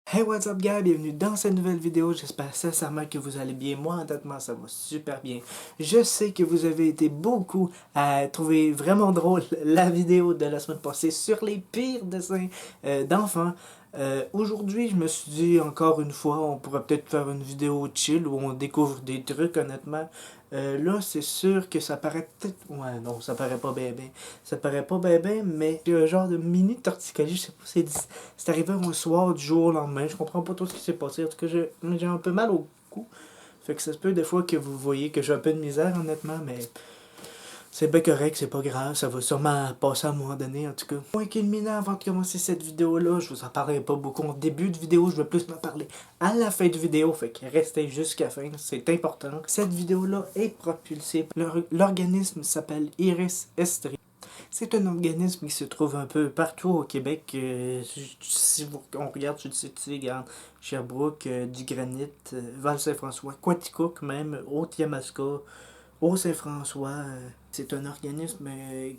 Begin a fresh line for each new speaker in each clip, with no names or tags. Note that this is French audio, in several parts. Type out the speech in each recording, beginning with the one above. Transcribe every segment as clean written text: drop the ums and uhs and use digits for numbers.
Hey, what's up guys, bienvenue dans cette nouvelle vidéo, j'espère sincèrement que vous allez bien, moi honnêtement ça va super bien. Je sais que vous avez été beaucoup à trouver vraiment drôle la vidéo de la semaine passée sur les pires dessins d'enfants. Aujourd'hui je me suis dit encore une fois, on pourrait peut-être faire une vidéo chill où on découvre des trucs honnêtement. Là c'est sûr que ça paraît peut-être... Ouais non, ça paraît pas bien bien. Ça paraît pas bien bien, mais c'est un genre de mini torticolis, je sais pas, c'est arrivé un soir du jour au lendemain, je comprends pas trop ce qui s'est passé, en tout cas j'ai un peu mal au cou. Fait que ça se peut des fois que vous voyez que j'ai un peu de misère honnêtement, mais c'est bien correct, c'est pas grave, ça va sûrement passer à un moment donné en tout cas. Point culminant avant de commencer cette vidéo là, je vous en parlerai pas beaucoup en début de vidéo, je vais plus m'en parler à la fin de vidéo, fait que restez jusqu'à la fin, c'est important. Cette vidéo là est propulsée, l'organisme s'appelle Iris Estrie. C'est un organisme qui se trouve un peu partout au Québec. Si on regarde sur le site, regarde Sherbrooke, du Granit, Val-Saint-François, Quaticook même, Haute-Yamaska, Haut-Saint-François. C'est un organisme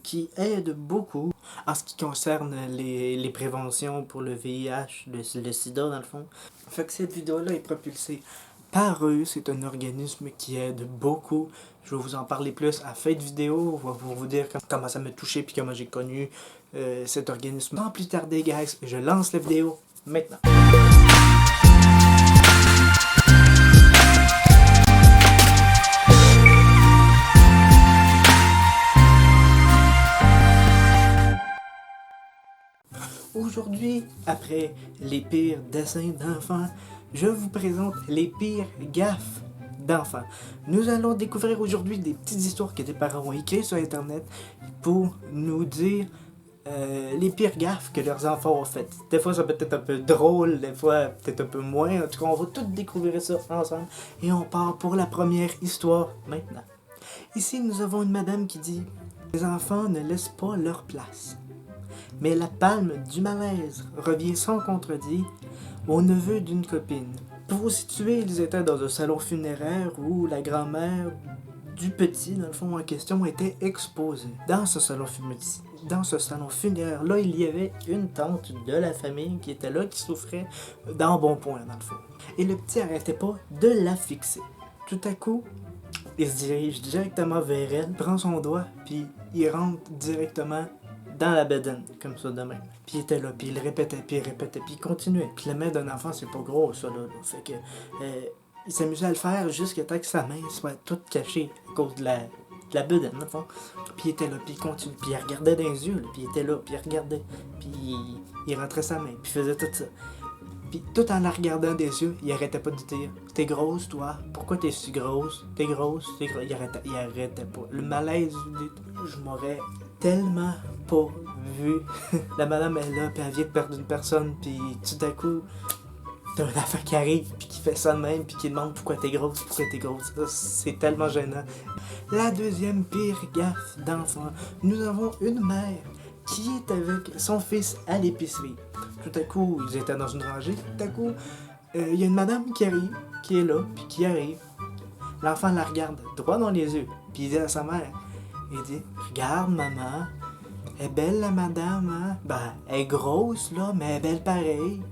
qui aide beaucoup en ce qui concerne les préventions pour le VIH, le sida dans le fond. Fait que cette vidéo-là est propulsée par eux, c'est un organisme qui aide beaucoup. Je vais vous en parler plus à la fin de vidéo, pour vous dire comment ça m'a touché puis comment j'ai connu cet organisme. Sans plus tarder, guys, je lance la vidéo maintenant. Aujourd'hui, après les pires dessins d'enfants, je vous présente les pires gaffes d'enfants. Nous allons découvrir aujourd'hui des petites histoires que des parents ont écrites sur internet pour nous dire les pires gaffes que leurs enfants ont faites. Des fois ça peut être un peu drôle, des fois peut-être un peu moins, en tout cas on va tout découvrir ça ensemble et on part pour la première histoire maintenant. Ici nous avons une madame qui dit « Les enfants ne laissent pas leur place ». Mais la palme du malaise revient sans contredit au neveu d'une copine. Pour vous situer, ils étaient dans un salon funéraire où la grand-mère du petit, dans le fond en question, était exposée. Dans ce salon funéraire-là, il y avait une tante de la famille qui était là, qui souffrait d'embonpoint, dans le fond. Et le petit arrêtait pas de la fixer. Tout à coup, il se dirige directement vers elle, prend son doigt, puis il rentre directement dans la bedaine, comme ça de même. Puis il était là, puis il répétait, puis il continuait. Puis la main d'un enfant, c'est pas gros, ça, là. Fait que, il s'amusait à le faire jusqu'à temps que sa main soit toute cachée à cause de la bedaine, dans le fond. Puis il était là, puis il continuait, puis il regardait dans les yeux, là, puis il était là, puis il regardait. Puis il rentrait sa main, puis il faisait tout ça. Puis tout en la regardant des yeux, il arrêtait pas de dire « T'es grosse, toi? Pourquoi t'es si grosse? T'es grosse? T'es grosse? » Il arrêtait pas. Le malaise, je m'aurais tellement pas vu. La madame est là, puis elle vient de perdre une personne, puis tout à coup, t'as un enfant qui arrive, puis qui fait ça de même, puis qui demande pourquoi t'es grosse, pourquoi t'es grosse. C'est tellement gênant. La deuxième pire gaffe d'enfant. Nous avons une mère qui est avec son fils à l'épicerie. Tout à coup, ils étaient dans une rangée. Tout à coup, il y a une madame qui arrive, qui est là, puis qui arrive. L'enfant la regarde droit dans les yeux, puis il dit à sa mère, il dit « Regarde, maman, elle est belle la madame, hein? Ben, elle est grosse, là, mais elle est belle pareil. »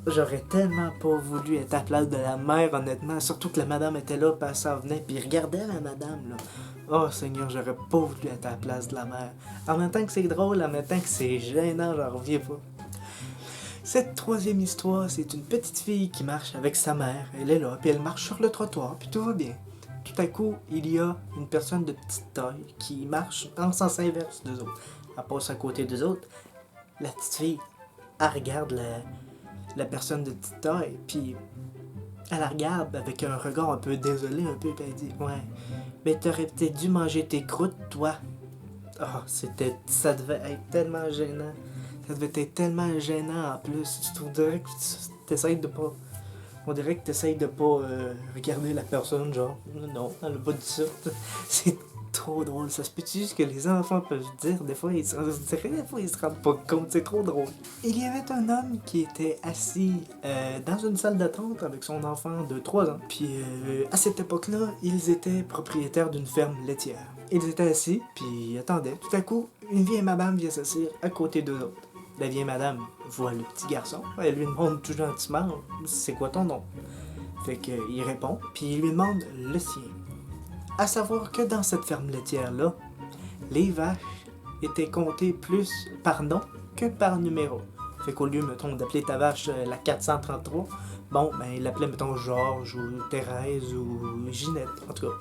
J'aurais tellement pas voulu être à la place de la mère, honnêtement. Surtout que la madame était là, puis elle s'en venait, puis il regardait la madame, là. Oh Seigneur, j'aurais pas voulu être à la place de la mère. En même temps que c'est drôle, en même temps que c'est gênant, j'en reviens pas. Cette troisième histoire, c'est une petite fille qui marche avec sa mère. Elle est là, puis elle marche sur le trottoir, puis tout va bien. Tout à coup, il y a une personne de petite taille qui marche en sens inverse d'eux autres. Elle passe à côté d'eux autres. La petite fille, elle regarde la personne de petite taille, puis elle la regarde avec un regard un peu désolé, un peu, puis elle dit « Ouais, mais t'aurais peut-être dû manger tes croûtes, toi. » Oh, ça devait être tellement gênant. Ça devait être tellement gênant en plus. On dirait que t'essayes de pas... On dirait que t'essayes de pas regarder la personne, genre, non, elle a pas dit ça. C'est trop drôle. Ça se peut-tu juste que les enfants peuvent dire, des fois ils se rendent pas compte, c'est trop drôle. Il y avait un homme qui était assis dans une salle d'attente avec son enfant de 3 ans. Puis à cette époque-là, ils étaient propriétaires d'une ferme laitière. Ils étaient assis, puis attendaient. Tout à coup, une vieille madame vient s'asseoir à côté d'eux autres. la vieille madame voit le petit garçon, elle lui demande tout gentiment « C'est quoi ton nom? » Fait qu'il répond, puis il lui demande le sien. À savoir que dans cette ferme laitière-là, les vaches étaient comptées plus par nom que par numéro. Fait qu'au lieu, mettons, d'appeler ta vache la 433, bon, ben, il l'appelait, mettons, Georges ou Thérèse ou Ginette, en tout cas.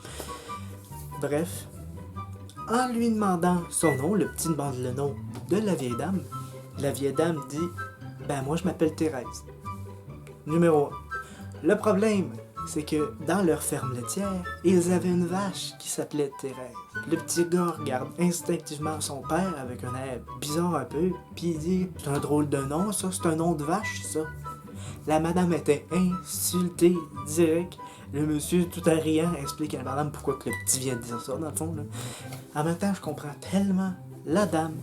Bref, en lui demandant son nom, le petit demande le nom de la vieille dame. La vieille dame dit « Ben, moi, je m'appelle Thérèse. » Numéro 1. Le problème, c'est que dans leur ferme laitière, ils avaient une vache qui s'appelait Thérèse. Le petit gars regarde instinctivement son père avec un air bizarre un peu, puis il dit « C'est un drôle de nom, ça, c'est un nom de vache, ça. » La madame était insultée direct. Le monsieur, tout en riant, explique à la madame pourquoi que le petit vient de dire ça, dans le fond. Là. En même temps, je comprends tellement la dame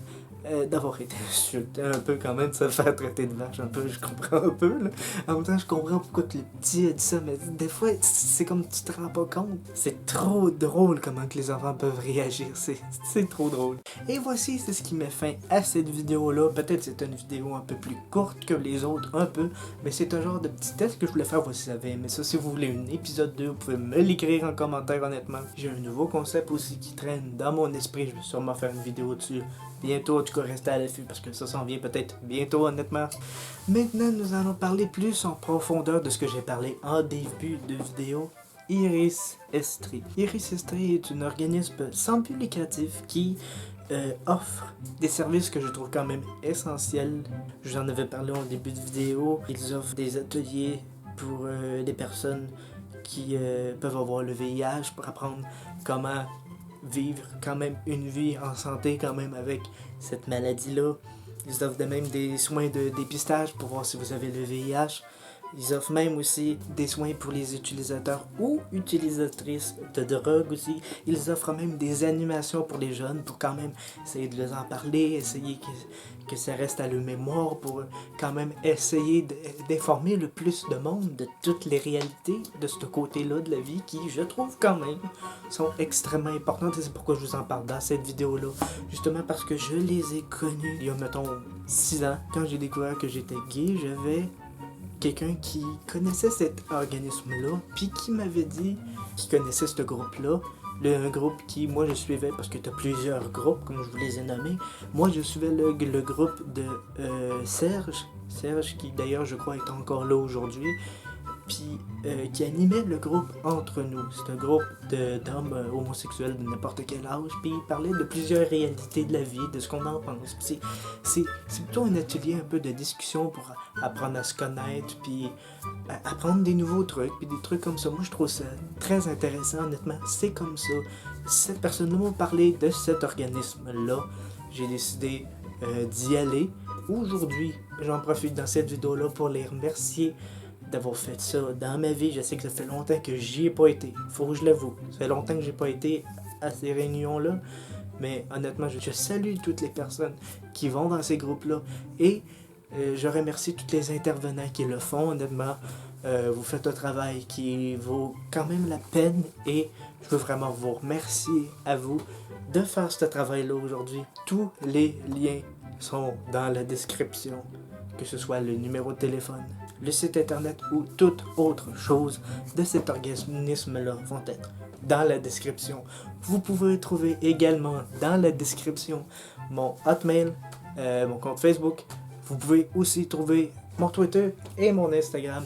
d'avoir été insultée un peu quand même, de se faire traiter de vache un peu, je comprends un peu. Là. En même temps, je comprends pourquoi que le petit a dit ça, mais des fois, c'est comme tu te rends pas compte. C'est trop drôle comment que les enfants peuvent réagir, c'est trop drôle. Et voici, c'est ce qui met fin à cette vidéo-là. Peut-être c'est une vidéo un peu plus courte que les autres, un peu, mais c'est un genre de petit test que je voulais faire, voici si vous avez aimé ça. Si vous voulez un épisode 2, vous pouvez me l'écrire en commentaire, honnêtement. J'ai un nouveau concept aussi qui traîne dans mon esprit, je vais sûrement faire une vidéo dessus. Bientôt, en tout cas, restez à l'affût parce que ça s'en vient peut-être bientôt, honnêtement. Maintenant, nous allons parler plus en profondeur de ce que j'ai parlé en début de vidéo. Iris Estrie. Iris Estrie est un organisme sans but lucratif qui offre des services que je trouve quand même essentiels. Je vous en avais parlé en début de vidéo. Ils offrent des ateliers pour les personnes qui peuvent avoir le VIH pour apprendre comment vivre quand même une vie en santé quand même avec cette maladie-là. Ils offrent de même des soins de dépistage pour voir si vous avez le VIH. Ils offrent même aussi des soins pour les utilisateurs ou utilisatrices de drogue aussi. Ils offrent même des animations pour les jeunes pour quand même essayer de les en parler, essayer que ça reste à leur mémoire pour quand même essayer d'informer le plus de monde de toutes les réalités de ce côté-là de la vie qui, je trouve quand même, sont extrêmement importantes et c'est pourquoi je vous en parle dans cette vidéo-là. Justement parce que je les ai connus il y a, mettons, 6 ans. Quand j'ai découvert que j'étais gay, j'avais quelqu'un qui connaissait cet organisme-là, puis qui m'avait dit qu'il connaissait ce groupe-là. Un groupe qui, moi, je suivais, parce que tu as plusieurs groupes, comme je vous les ai nommés. Moi, je suivais le groupe de Serge. Serge, qui d'ailleurs, je crois, est encore là aujourd'hui. Puis, qui animait le groupe Entre Nous. C'est un groupe d'hommes homosexuels de n'importe quel âge. Puis, il parlait de plusieurs réalités de la vie, de ce qu'on en pense. C'est plutôt un atelier un peu de discussion pour apprendre à se connaître, puis apprendre des nouveaux trucs, puis des trucs comme ça. Moi, je trouve ça très intéressant, honnêtement. C'est comme ça. Cette personne-là m'a parlé de cet organisme-là. J'ai décidé d'y aller. Aujourd'hui, j'en profite dans cette vidéo-là pour les remercier d'avoir fait ça dans ma vie. Je sais que ça fait longtemps que j'y ai pas été. Faut que je l'avoue. Ça fait longtemps que j'ai pas été à ces réunions-là. Mais honnêtement, je salue toutes les personnes qui vont dans ces groupes-là. Et je remercie tous les intervenants qui le font. Honnêtement, vous faites un travail qui vaut quand même la peine. Et je veux vraiment vous remercier à vous de faire ce travail-là aujourd'hui. Tous les liens sont dans la description. Que ce soit le numéro de téléphone, le site internet ou toute autre chose de cet organisme-là vont être dans la description. Vous pouvez trouver également dans la description mon Hotmail, mon compte Facebook. Vous pouvez aussi trouver mon Twitter et mon Instagram.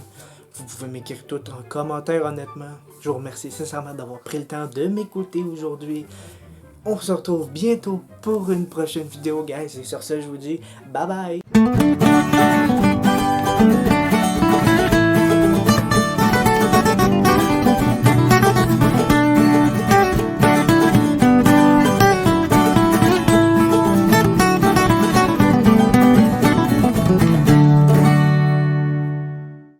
Vous pouvez m'écrire tout en commentaire, honnêtement. Je vous remercie sincèrement d'avoir pris le temps de m'écouter aujourd'hui. On se retrouve bientôt pour une prochaine vidéo, guys. Et sur ce, je vous dis bye bye!